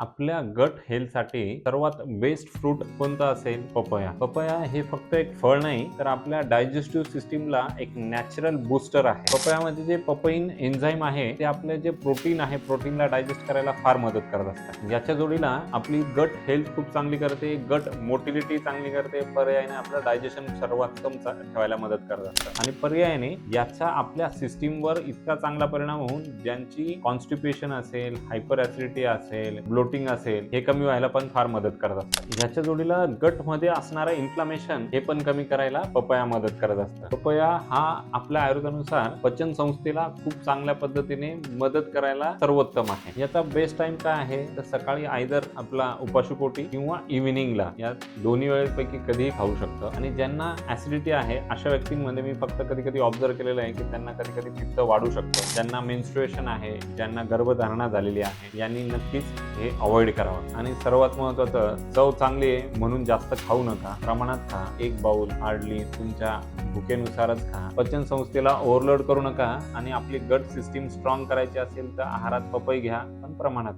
आपल्या गट हेल्थसाठी सर्वात बेस्ट फ्रूट कोणता असेल? पपया. पपया हे फक्त एक फळ नाही, तर आपल्या डायजेस्टिव्ह सिस्टीमला एक नॅचरल बूस्टर आहे. पपयामध्ये जे पपईन एन्झाईम आहे, ते आपले जे प्रोटीन आहे, प्रोटीनला डायजेस्ट करायला फार मदत करत असतात. याच्या जोडीला आपली गट हेल्थ खूप चांगली करते, गट मोटिलिटी चांगली करते, पर्यायाने आपलं डायजेशन सर्वोत्तम ठेवायला मदत करत असतात. आणि पर्यायाने याचा आपल्या सिस्टीमवर इतका चांगला परिणाम होऊन ज्यांची कॉन्स्टिपेशन असेल, हायपर ॲसिडिटी असेल, ब्लोटिंग असेल, हे कमी व्हायला पण फार मदत करत असतात. याच्या जोडीला गटमध्ये असणारं इन्फ्लामेशन हे पण कमी करायला पपया मदत करत असतात. पपया हा आपल्या आयुर्वेदानुसार पचन संस्थेला खूप चांगल्या पद्धतीने मदत करायला सर्वोत्तम आहे. याचा बेस्ट टाइम काय आहे, तर सकाळी आयदर आपला उपाशीपोटी किंवा इव्हिनिंगला, या दोन्ही वेळेपैकी कधीही खाऊ शकतो. आणि ज्यांना ऍसिडिटी आहे अशा व्यक्तींमध्ये मी फक्त कधी कधी ऑब्झर्व केलेलं आहे की त्यांना कधी कधी पित्त वाढू शकतं. ज्यांना मेन्स्ट्रुएशन आहे, ज्यांना गर्भधारणा झालेली आहे, यांनी नक्कीच हे अवॉइड करावं. आणि सर्वात महत्त्वाचं, चव चांगली आहे म्हणून जास्त खाऊ नका, प्रमाणात खा. एक बाउल हार्डली तुमच्या भुकेनुसारच खा. पचन संस्थेला ओव्हरलोड करू नका. आणि आपली गट सिस्टीम स्ट्रॉंग करायची असेल तर आहारात पपई घ्या, पण प्रमाणात.